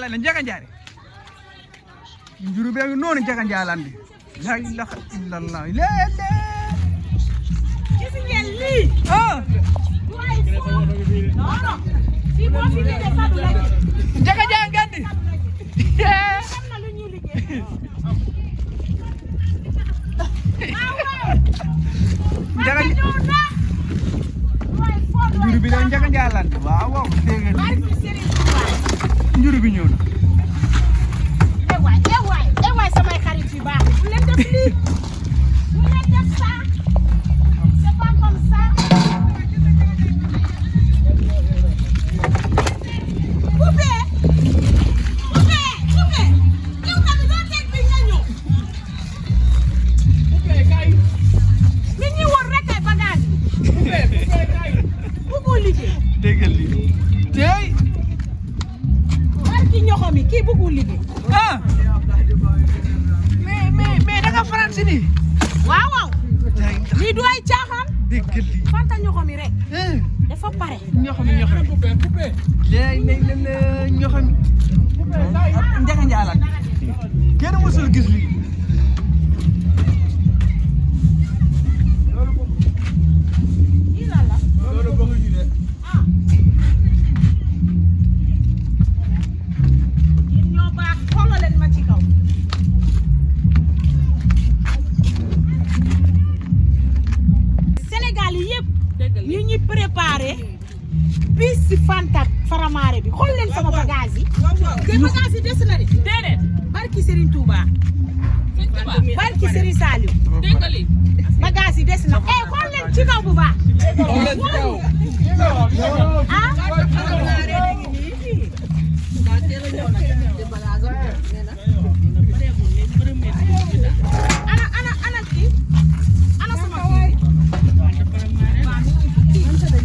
njala la njaga njaare njuru be noonu njaga njalande la ilaha illallah lele gis ngeen lii ah non fii boo fi liggéey Fadou la njaga njangandi am na lu ñuy liggéey njaga njuru bi la njaga njalande waaw waaw dégg njuru bi ñëw na waay samay xarit yu baax bu leen def lii bu leen def ça c'est pas comme ça Poupé yow tamit doo teg bi nga ñëw li ñuy wër rek ay bagage bu liggéey déggal li tey barki ñoxo mi kii bëggul liggéey ah mais da nga France ni waaw waaw lii du ay caaxaan déggal li fanta ñoxo mi rek dafa pare ñoxami léegi ñoxami njaga njaalande kenn musul gis lii lii lan la yéen ñoo baax xoolal leen ma ci kaw Sénégal yi yëpp ñu ñuy préparé bis si Fanta Faramare bi xool leen sama bagage yi te bagage yi des na de déedéet barki Serigne Touba barki Serigne Saliou bagage yi des na xool leen ci kaw bu baax ana kii ana sama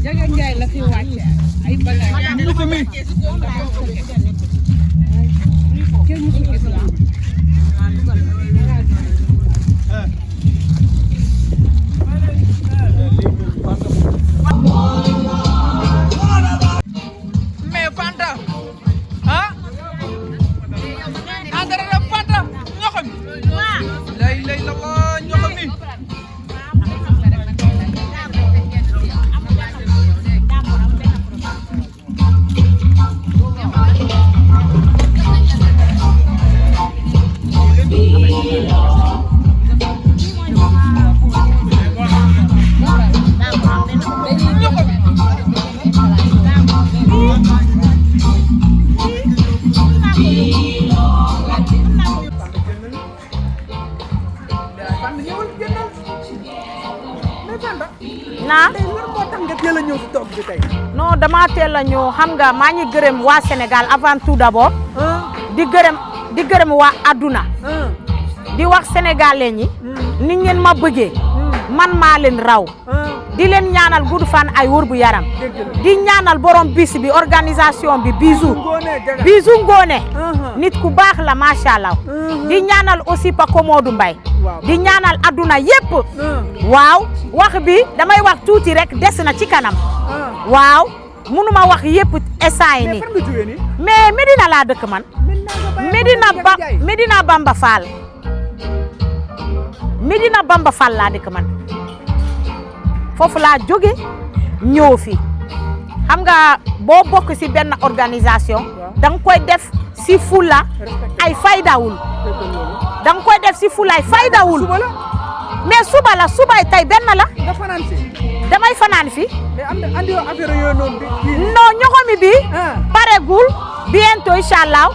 Jaga Njaay la fi wàcce ay bagage ñu ko mi kenn musu gis la mais Fanta ah engrais la Fanta ñoxami lay la ñoxami naa moo tax nga teel a ñëw si toog bi tey non dama teel a ñëw xam nga maa ngi gërëm waa Sénégal avant tout d'abord di gërëm waa adduna di wax sénégalais ñi ni ngeen ma bëggee man maa leen raw di leen ñaanal gudd fan ay wër bu yaram di ñaanal borom bis bi organisation bi bisu ngoone nit ku baax la macha allah di ñaanal aussi Paco Modou Mbaye di ñaanal adduna yépp waaw wax bi damay wax tuuti rek des na ci kanam waaw mënuma wax yépp essay ni mais Medina laa dëkk man Medina Bamba Fall Medina Bamba Fall laa dëkk man foofu laa jóge ñëw fi xam nga boo bokk ci benn organisation danga koy def ci fula ay faydawul danga koy def ci fula ay faydawul mais suba la subay tey benn la damay fanaan fi non ñoxomi bi paregul bientôt inchallah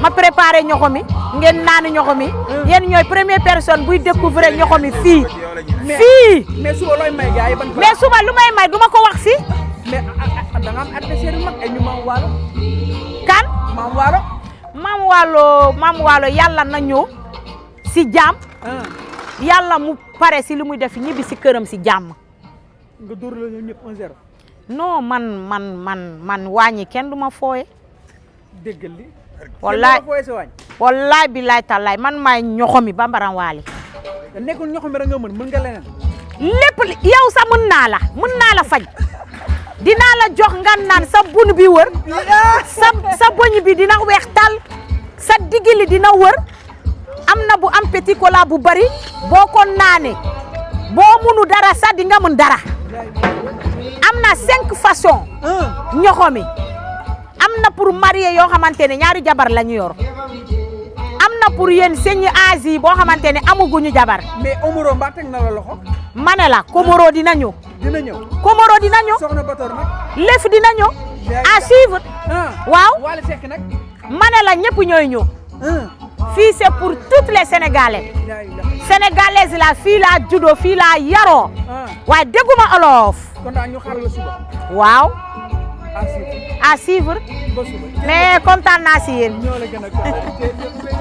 ma préparé ñoxomi ngeen naan ñoxomi yéen ñooy première personne buy découvrir ñoxomi fii mais suba looy may gars yi ban mais suba lu may may duma ko wax fi mais da nga am adversaire mag ay ñu Maam Waalo kan Maam Waalo yàlla na ñëw si jàmm yàlla mu pare si lu muy def ñibbi si këram si jàmm nga dóor la ñoom ñëpp 1-0 non man wàññi kenn du ma fooye déggal li wallaay billaay tallaay man maay ñoxomi bambaram waali nekkul ñoxomi rek nga mën nga leneen lépp yow sax mën naa la faj dinaa la la jox nga naan sa bun bi wër sa boñ bi dina weex tal sa digili dina wër am na bu am petit cola bu bari boo ko naane boo munu dara sa di nga mën dara am na 5 façons ñoxomi am na pour marié yoo xamante ne ñaari jabar la ñu yor am na pour yéen sëñ Asie boo xamante ne amuguñu jabar. mais Omaro mbaa teg na la loxo. ma ne la Komoro dina ñëw. dina ñëw Komoro dina ñëw. soxna Bator nag. lef dina ñëw. à suivre. waaw. Wally Seck nag. ma ne la ñëpp ñooy ñëw. fii c'est pour toutes les Sénégalais. Sénégalaises la fii laa juddoo fii laa yaroo. waaye dégguma olof. kon daal ñu xaar la suba. waaw. à suivre. à suivre. ba suba. mais kontaan naa si yéen. ñoo la gën a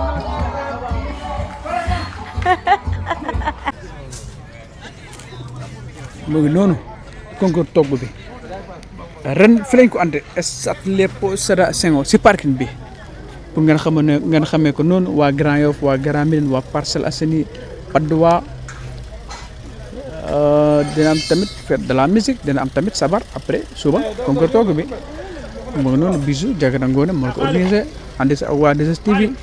mu ngi noonu concours togg bi ren fi lañ ko ande stade Léopold Sédar Senghor si parking bi pour ngeen xamee ko noonu waa Grand Yoff waa Grand Médine waa Parcelles Assainies Patte d'Oie dina am tamit fête de la musique dina am tamit sabar après suba concours togg bi mu ngi noonu bisu Diagana Ngoné moo ko organisé andi sa waa 2STV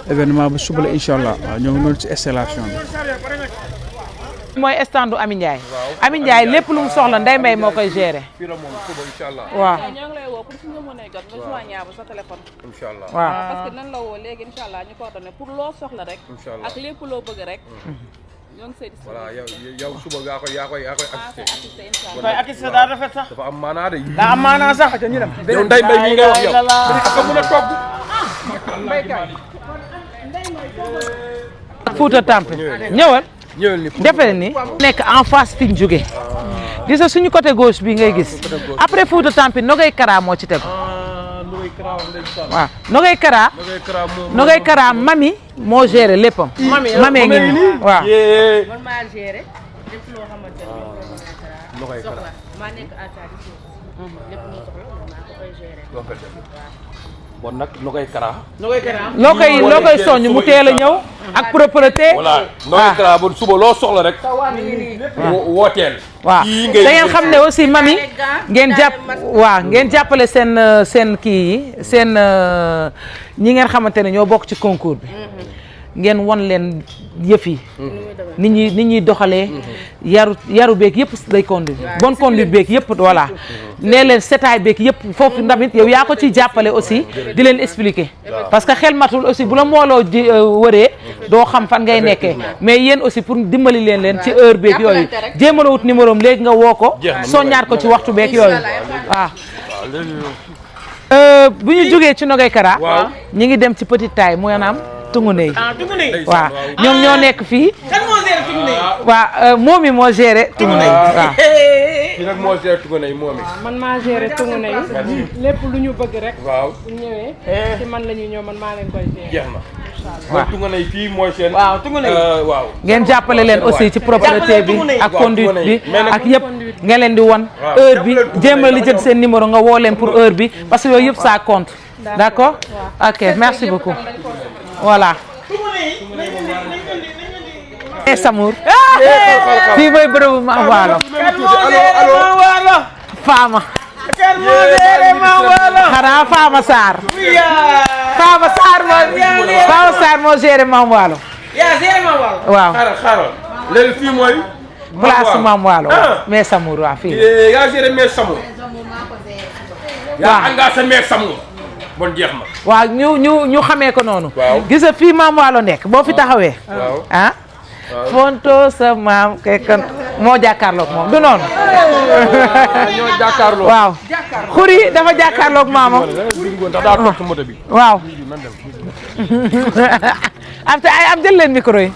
événement bu suba la incha allah waaw ñoo ngi noonu ci installation bi. mooy standu Ami Ndiaye. Ami Ndiaye lépp lu mu soxla Ndeye Mbaye moo koy gérer. fii la moom suba incha allah. waaw ñoo ngi lay woo pour suñu mënee jot nga joignable sa téléphone. incha allah waaw. parce que nan la woo léegi incha allah ñu coordonné pour loo soxla rek. incha allah ak lépp loo bëgg rek. ñoo ngi say voilà yow suba yaa koy assisté. assisté incha allah. koy akis daa rafet sax. dafa am maanaa de. daa am maanaa sax. yow Ndeye Mbaye mii ngay wax yow. ak a mën a togg. Fouta Tampi ñëwal. ñëwal ni defee ni nekk en face fi ñu jógee. gis nga suñu côté gauche bi ngay gis. après Fouta Tampi Nogay Kara moo ci tegu. waaw Nogay Kara. Nogay Kara mami moo géré léppam. mami ngi nii waaw. man maa géré lépp loo xamante ne soxla maa nekk à sa disposition. lépp loo soxla maa ko koy géré. bon nag Nogay Kara. loo koy soññ mu teel a ñëw. ak propreté. voilà Nogay Kara bon suba loo soxla rek. wooteel. waaw da ngeen xam ne aussi mami ngeen jàppale seen kii yi seen ñi ngeen xamante ne ñoo bokk ci concours bi. ngeen won leen yëf yi. nit ñuy doxalee. yaru beeg yëpp day conduire. bonne conduite beeg yëpp voilà. nee leen setaay beeg yëpp foofu ndamit yow yaa ko ciy jàppale aussi di leen expliquer. parce que xel matul aussi bu la mooloo di wëree doo xam fan ngay nekkee mais yéen aussi pour dimbali leen ci heure beeg yooyu jéem a wut numéro am léegi nga woo ko. soññaat ko ci waxtu beeg yooyu waaw. bu ñu jógee ci Nogay Kara. ñi ngi dem ci Petite Taille maanaam Tungune yi. waaw ñoom ñoo nekk fii. kan moo géré Tungune yi. waaw moom mi moo géré Tungune yi waaw. kii nag moo géré Tungune yi moom it. man maa géré Tungune yi. lépp lu ñu bëgg rek. waaw bu ñëwee. ci man la ñuy ñëw man maa leen koy géré. jeex na. waaw Tungune yi fii mooy seen. waaw Tungune yi waaw. ngeen jàppale leen aussi ci propreté bi ak conduite bi ak yëpp nga leen di won heure bi jéem a li jël seen numéro nga woo leen pour heure bi parce que yooyu yëpp ça compte d'accord ok merci beaucoup voilà. Samour fii mooy bërëbu Mame Wallo Fama xanaa Fama Sarr moo géré Mame Wallo waaw xaaral léegi fii mooy place Mame Wallo mais Samour waaw fii yaa géré mais Samour yaa engagé mais Samour bon jeex na waaw ñu xamee ko noonu gis nga fii Mame Wallo nekk boo fi taxawee ah fonto sa maam kay kan moo jàkkaarloog moom du noonu ñoo jàkkaarloo waaw xuri dafa jàkkaarloog maamam ndax daa toog ci moto bi waaw am jël leen micro yi